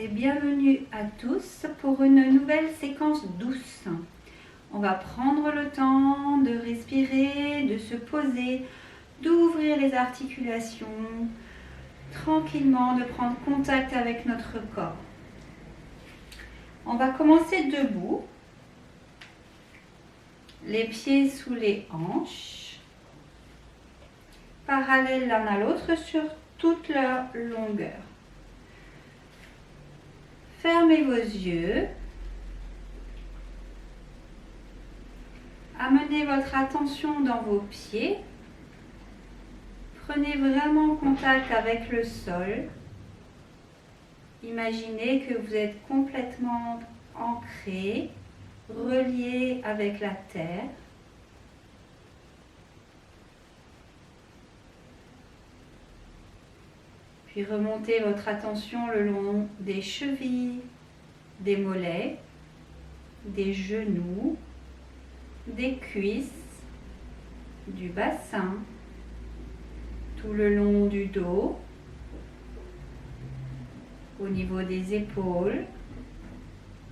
et bienvenue à tous pour une nouvelle séquence douce. On va prendre le temps de respirer, de se poser, d'ouvrir les articulations, tranquillement, de prendre contact avec notre corps. On va commencer debout, les pieds sous les hanches, parallèles l'un à l'autre sur toute leur longueur. Fermez vos yeux. Amenez votre attention dans vos pieds. Prenez vraiment contact avec le sol. Imaginez que vous êtes complètement ancré, relié avec la terre. Puis remontez votre attention le long des chevilles, des mollets, des genoux, des cuisses, du bassin, tout le long du dos, au niveau des épaules,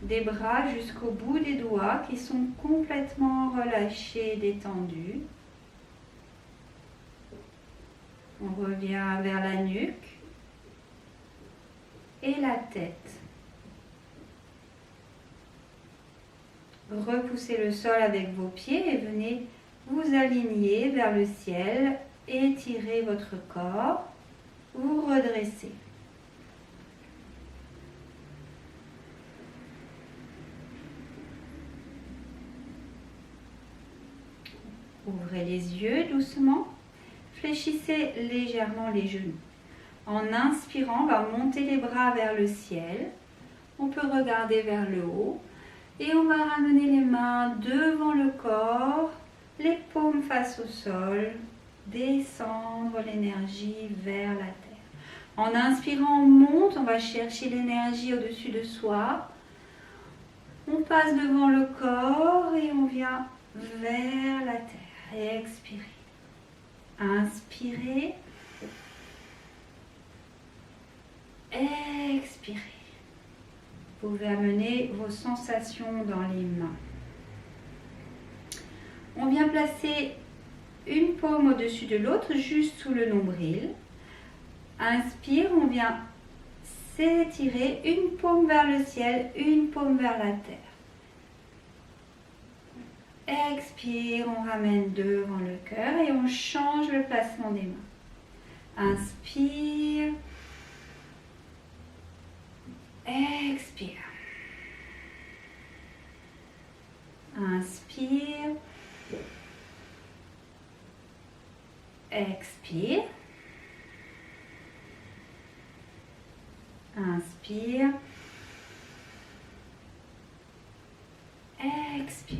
des bras jusqu'au bout des doigts qui sont complètement relâchés, détendus. On revient vers la nuque et la tête. Repoussez le sol avec vos pieds et venez vous aligner vers le ciel. Étirez votre corps, vous redressez. Ouvrez les yeux doucement, fléchissez légèrement les genoux. En inspirant, on va monter les bras vers le ciel. On peut regarder vers le haut. Et on va ramener les mains devant le corps, les paumes face au sol, descendre l'énergie vers la terre. En inspirant, on monte, on va chercher l'énergie au-dessus de soi. On passe devant le corps et on vient vers la terre. Expirez. Inspirez. Expirez. Vous pouvez amener vos sensations dans les mains. On vient placer une paume au-dessus de l'autre, juste sous le nombril. Inspire, on vient s'étirer, une paume vers le ciel, une paume vers la terre. Expire, on ramène devant le cœur et on change le placement des mains. Inspire. Expire. Inspire. Expire. Inspire. Expire.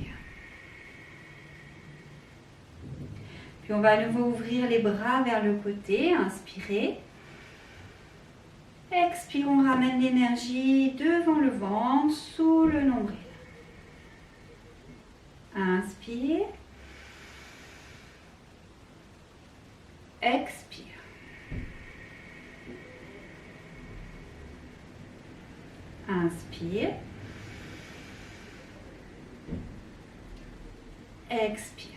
Puis on va à nouveau ouvrir les bras vers le côté. Inspirez. Expire, on ramène l'énergie devant le ventre, sous le nombril. Inspire. Expire. Inspire. Expire.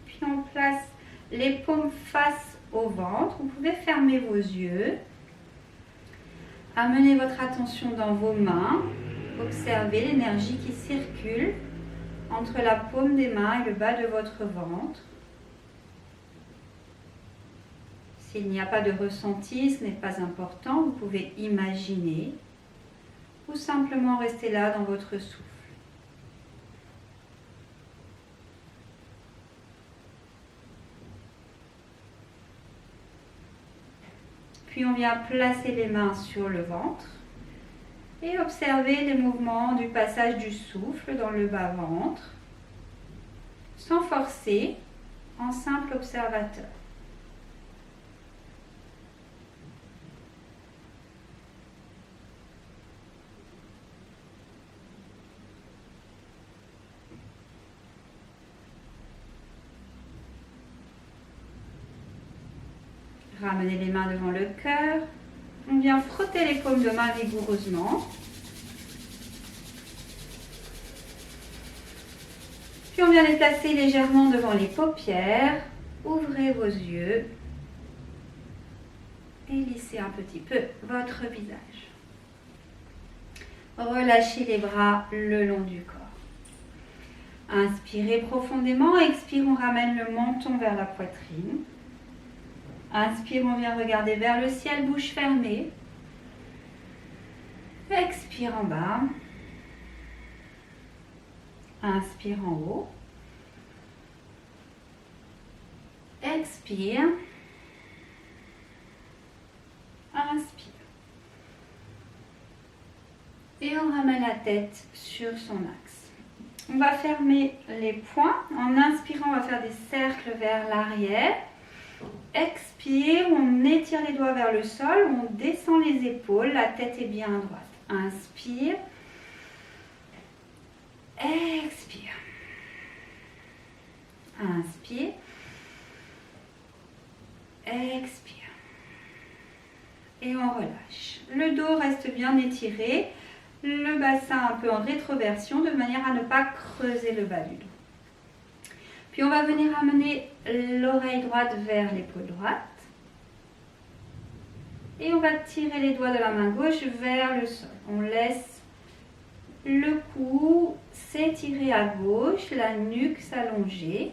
Puis on place les paumes face au ventre. Vous pouvez fermer vos yeux. Amenez votre attention dans vos mains. Observez l'énergie qui circule entre la paume des mains et le bas de votre ventre. S'il n'y a pas de ressenti, ce n'est pas important. Vous pouvez imaginer ou simplement rester là dans votre souffle. Puis on vient placer les mains sur le ventre et observer les mouvements du passage du souffle dans le bas-ventre, sans forcer, en simple observateur. Ramenez les mains devant le cœur. On vient frotter les paumes de main vigoureusement. Puis on vient les placer légèrement devant les paupières. Ouvrez vos yeux et lissez un petit peu votre visage. Relâchez les bras le long du corps. Inspirez profondément, expire, on ramène le menton vers la poitrine. Inspire, on vient regarder vers le ciel, bouche fermée. Expire en bas. Inspire en haut. Expire. Inspire. Et on ramène la tête sur son axe. On va fermer les poings. En inspirant, on va faire des cercles vers l'arrière. Expire, on étire les doigts vers le sol, on descend les épaules, la tête est bien à droite. Inspire. Expire. Inspire. Expire. Et on relâche. Le dos reste bien étiré. Le bassin un peu en rétroversion de manière à ne pas creuser le bas du dos. Puis on va venir amener l'oreille droite vers l'épaule droite. Et on va tirer les doigts de la main gauche vers le sol. On laisse le cou s'étirer à gauche, la nuque s'allonger.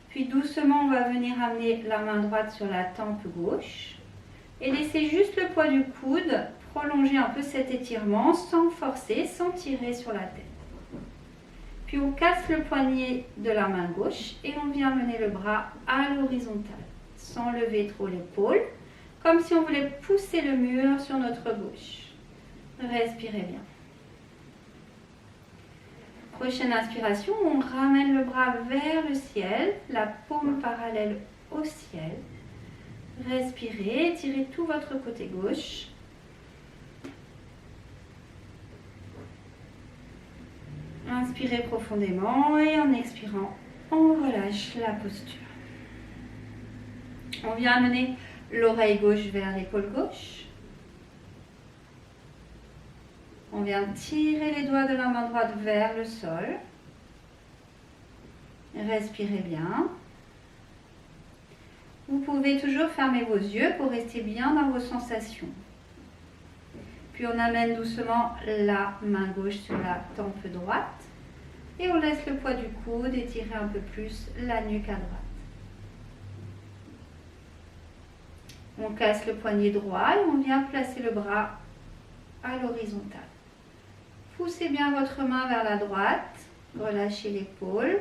Puis doucement, on va venir amener la main droite sur la tempe gauche. Et laisser juste le poids du coude prolonger un peu cet étirement sans forcer, sans tirer sur la tête. Puis on casse le poignet de la main gauche et on vient mener le bras à l'horizontale, sans lever trop l'épaule, comme si on voulait pousser le mur sur notre gauche. Respirez bien. Prochaine inspiration, on ramène le bras vers le ciel, la paume parallèle au ciel. Respirez, tirez tout votre côté gauche. Inspirez profondément et en expirant, on relâche la posture. On vient amener l'oreille gauche vers l'épaule gauche. On vient tirer les doigts de la main droite vers le sol. Respirez bien. Vous pouvez toujours fermer vos yeux pour rester bien dans vos sensations. Puis on amène doucement la main gauche sur la tempe droite. Et on laisse le poids du coude étirer un peu plus la nuque à droite. On casse le poignet droit et on vient placer le bras à l'horizontale. Poussez bien votre main vers la droite. Relâchez l'épaule.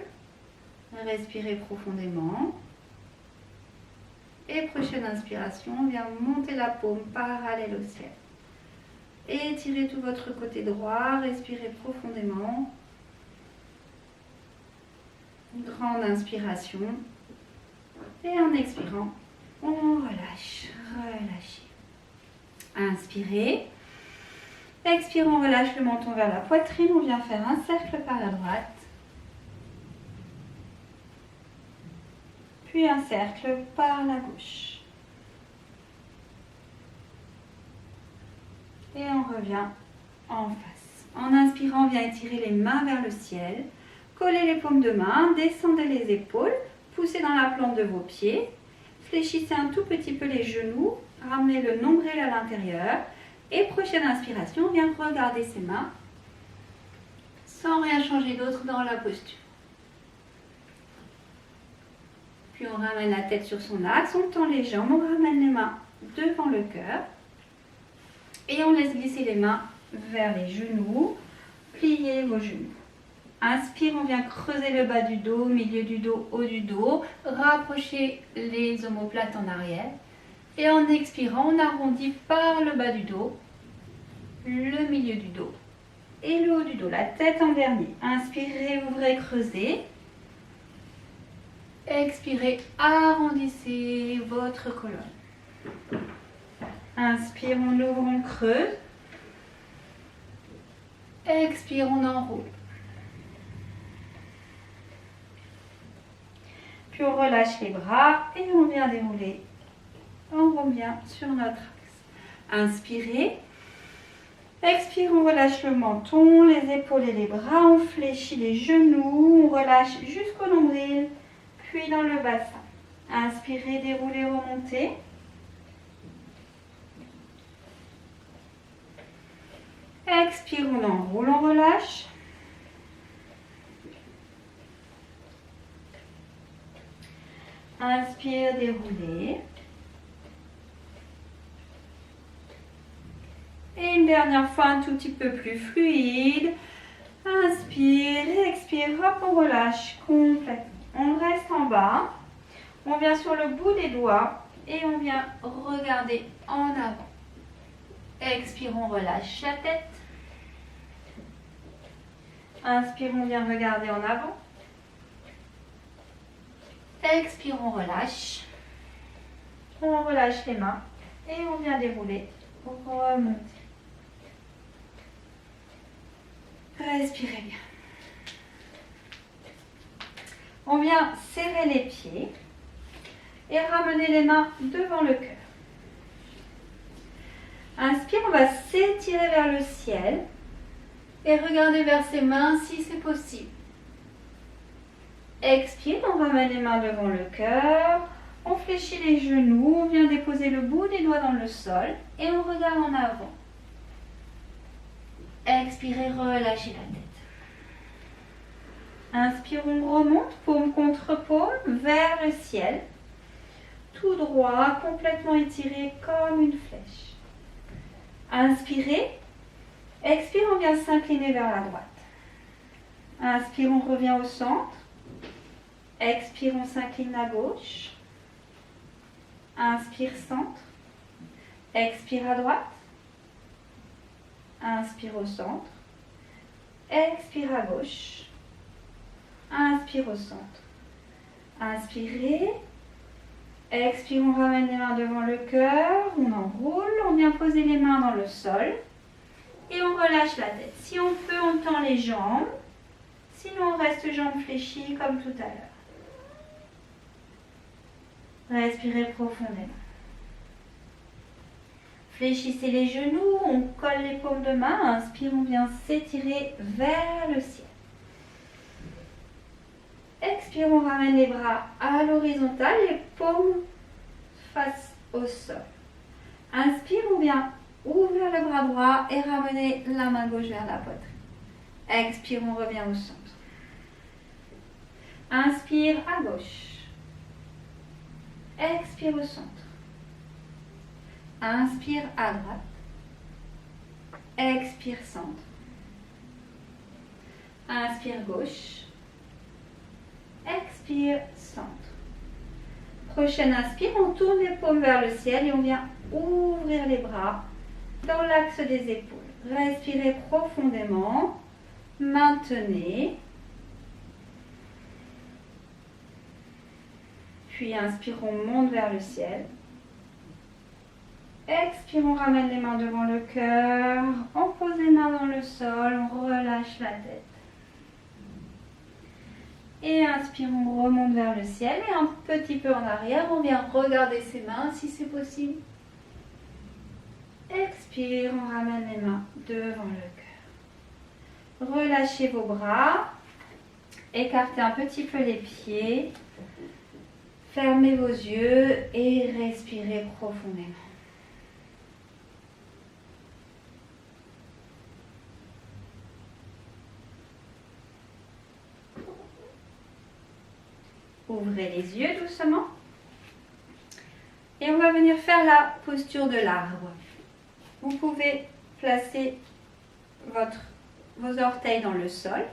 Respirez profondément. Et prochaine inspiration, on vient monter la paume parallèle au ciel. Étirez tout votre côté droit, respirez profondément. Grande inspiration. Et en expirant, on relâche. Relâchez. Inspirez. Expirez, on relâche le menton vers la poitrine. On vient faire un cercle par la droite. Puis un cercle par la gauche. Et on revient en face. En inspirant, on vient étirer les mains vers le ciel. Collez les paumes de main, descendez les épaules, poussez dans la plante de vos pieds. Fléchissez un tout petit peu les genoux, ramenez le nombril à l'intérieur. Et prochaine inspiration, on vient regarder ses mains sans rien changer d'autre dans la posture. Puis on ramène la tête sur son axe, on tend les jambes, on ramène les mains devant le cœur. Et on laisse glisser les mains vers les genoux. Pliez vos genoux. Inspire, on vient creuser le bas du dos, milieu du dos, haut du dos. Rapprochez les omoplates en arrière. Et en expirant, on arrondit par le bas du dos, le milieu du dos et le haut du dos. La tête en dernier. Inspirez, ouvrez, creusez. Expirez, arrondissez votre colonne. Inspire, on ouvre, on creuse. Expire, on enroule. Puis on relâche les bras et on vient dérouler. On revient sur notre axe. Inspirez. Expire, on relâche le menton, les épaules et les bras. On fléchit les genoux. On relâche jusqu'au nombril, puis dans le bassin. Inspirez, déroulez, remontez. Expire, on enroule, on relâche. Inspire, déroulez. Et une dernière fois, un tout petit peu plus fluide. Inspire, expire, hop, on relâche complètement. On reste en bas. On vient sur le bout des doigts et on vient regarder en avant. Expire, on relâche la tête. Inspire, on vient regarder en avant. Expire, on relâche. On relâche les mains et on vient dérouler. Remonter. Respirez bien. On vient serrer les pieds et ramener les mains devant le cœur. Inspire, on va s'étirer vers le ciel et regarder vers ses mains si c'est possible. Expire, on ramène les mains devant le cœur, on fléchit les genoux, on vient déposer le bout des doigts dans le sol et on regarde en avant. Expirez, relâchez la tête. Inspire, on remonte, paume contre paume, vers le ciel. Tout droit, complètement étiré comme une flèche. Inspirez. Expire, on vient s'incliner vers la droite. Inspire, on revient au centre. Expire, on s'incline à gauche. Inspire, centre. Expire à droite. Inspire au centre. Expire à gauche. Inspire au centre. Inspirez. Expire, on ramène les mains devant le cœur. On enroule. On vient poser les mains dans le sol. Et on relâche la tête. Si on peut, on tend les jambes. Sinon, on reste jambes fléchies comme tout à l'heure. Respirez profondément. Fléchissez les genoux, on colle les paumes de main. Inspire, on vient s'étirer vers le ciel. Expire, on ramène les bras à l'horizontale, les paumes face au sol. Inspire, on vient ouvrir le bras droit et ramener la main gauche vers la poitrine. Expire, on revient au centre. Inspire à gauche. Expire au centre. Inspire à droite. Expire centre. Inspire gauche. Expire centre. Prochaine inspire, on tourne les paumes vers le ciel et on vient ouvrir les bras dans l'axe des épaules. Respirez profondément. Maintenez. Puis inspire, on monte vers le ciel. Expire, on ramène les mains devant le cœur. On pose les mains dans le sol. On relâche la tête. Et inspire, on remonte vers le ciel. Et un petit peu en arrière, on vient regarder ses mains si c'est possible. Expire, on ramène les mains devant le cœur. Relâchez vos bras. Écartez un petit peu les pieds. Fermez vos yeux et respirez profondément. Ouvrez les yeux doucement. Et on va venir faire la posture de l'arbre. Vous pouvez placer vos orteils dans le sol,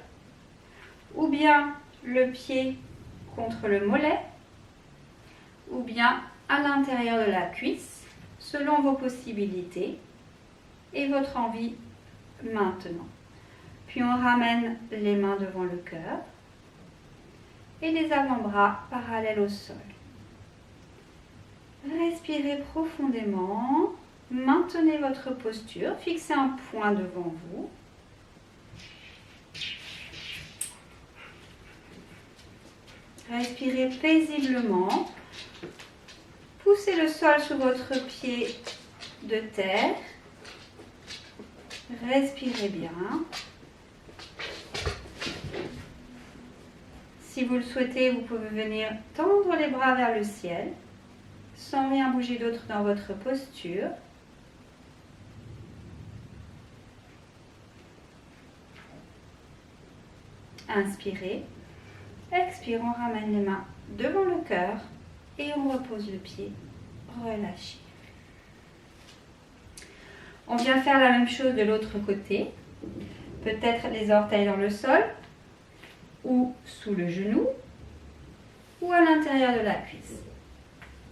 ou bien le pied contre le mollet, ou bien à l'intérieur de la cuisse, selon vos possibilités et votre envie maintenant. Puis on ramène les mains devant le cœur et les avant-bras parallèles au sol. Respirez profondément, maintenez votre posture, fixez un point devant vous. Respirez paisiblement. Poussez le sol sous votre pied de terre. Respirez bien. Si vous le souhaitez, vous pouvez venir tendre les bras vers le ciel, sans rien bouger d'autre dans votre posture. Inspirez. Expire, on ramène les mains devant le cœur et on repose le pied. Relâchez. On vient faire la même chose de l'autre côté. Peut-être les orteils dans le sol ou sous le genou ou à l'intérieur de la cuisse.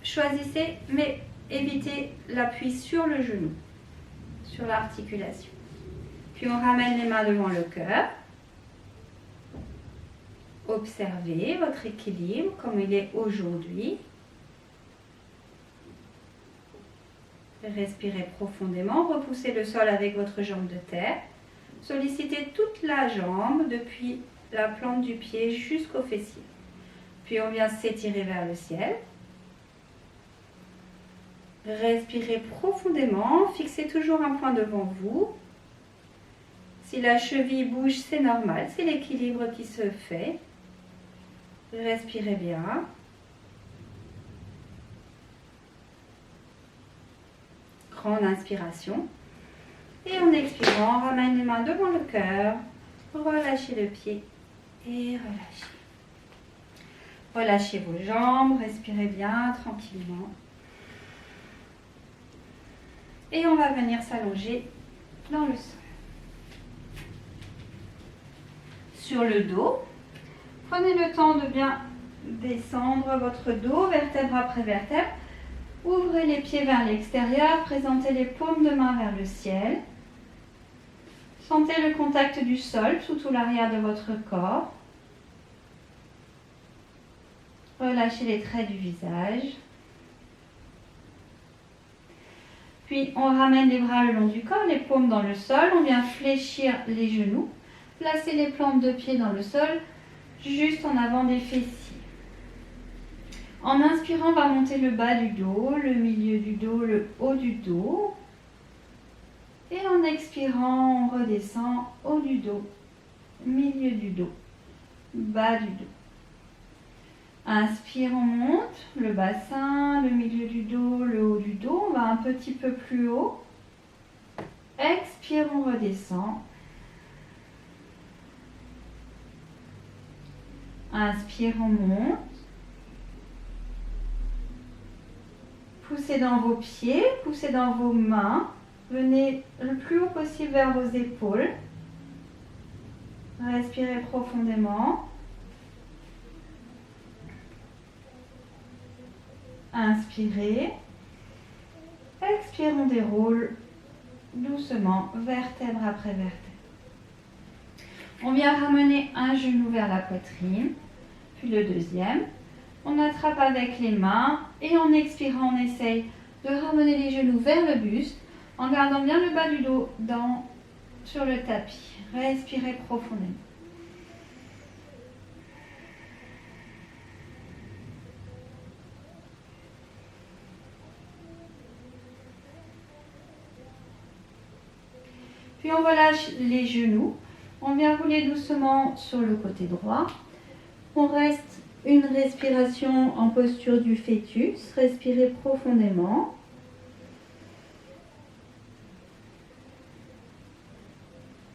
Choisissez, mais évitez l'appui sur le genou, sur l'articulation. Puis on ramène les mains devant le cœur. Observez votre équilibre comme il est aujourd'hui. Respirez profondément, repoussez le sol avec votre jambe de terre. Sollicitez toute la jambe depuis la plante du pied jusqu'au fessier. Puis on vient s'étirer vers le ciel. Respirez profondément, fixez toujours un point devant vous. Si la cheville bouge, c'est normal, c'est l'équilibre qui se fait. Respirez bien. Grande inspiration. Et en expirant, on ramène les mains devant le cœur. Relâchez le pied et relâchez. Relâchez vos jambes, respirez bien tranquillement. Et on va venir s'allonger dans le sol. Sur le dos, prenez le temps de bien descendre votre dos, vertèbre après vertèbre. Ouvrez les pieds vers l'extérieur, présentez les paumes de main vers le ciel. Sentez le contact du sol sous tout l'arrière de votre corps. Relâchez les traits du visage. Puis on ramène les bras le long du corps, les paumes dans le sol. On vient fléchir les genoux. Placez les plantes de pied dans le sol, juste en avant des fessiers. En inspirant, on va monter le bas du dos, le milieu du dos, le haut du dos. Et en expirant, on redescend haut du dos, milieu du dos, bas du dos. Inspire, on monte le bassin, le milieu du dos, le haut du dos. On va un petit peu plus haut. Expire, on redescend. Inspire, on monte. Poussez dans vos pieds, poussez dans vos mains. Venez le plus haut possible vers vos épaules. Respirez profondément. Inspirez. Expire, on déroule doucement, vertèbre après vertèbre. On vient ramener un genou vers la poitrine, puis le deuxième. On attrape avec les mains et en expirant, on essaye de ramener les genoux vers le buste en gardant bien le bas du dos sur le tapis. Respirez profondément. Puis on relâche les genoux. On vient rouler doucement sur le côté droit. On reste une respiration en posture du fœtus. Respirez profondément.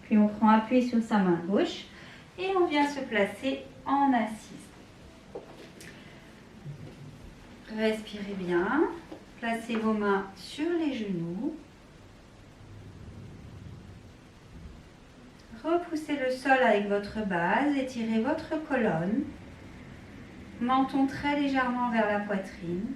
Puis on prend appui sur sa main gauche et on vient se placer en assise. Respirez bien. Placez vos mains sur les genoux. Repoussez le sol avec votre base, étirez votre colonne, menton très légèrement vers la poitrine.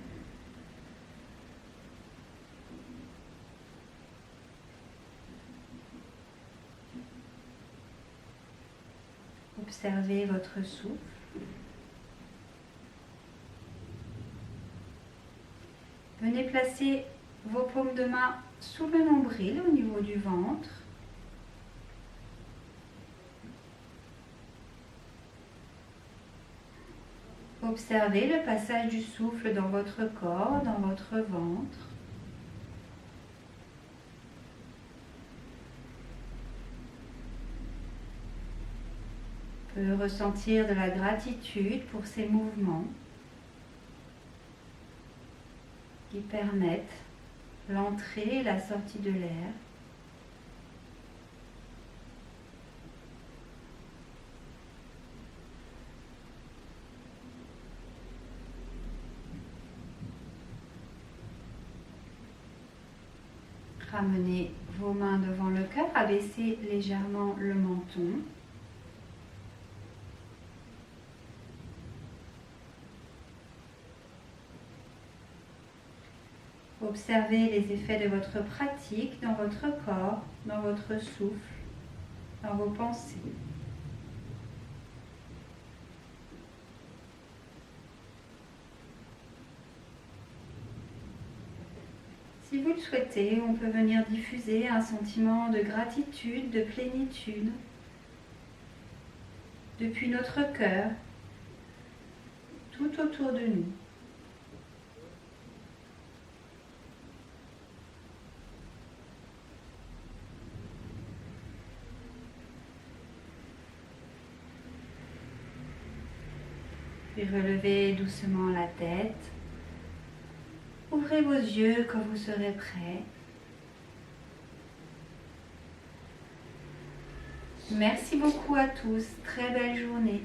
Observez votre souffle. Venez placer vos paumes de main sous le nombril au niveau du ventre. Observez le passage du souffle dans votre corps, dans votre ventre. peut ressentir de la gratitude pour ces mouvements qui permettent l'entrée et la sortie de l'air. Ramenez vos mains devant le cœur, abaissez légèrement le menton. Observez les effets de votre pratique dans votre corps, dans votre souffle, dans vos pensées. Si vous le souhaitez, on peut venir diffuser un sentiment de gratitude, de plénitude depuis notre cœur, tout autour de nous. Puis relevez doucement la tête. Ouvrez vos yeux quand vous serez prêt. Merci beaucoup à tous. Très belle journée.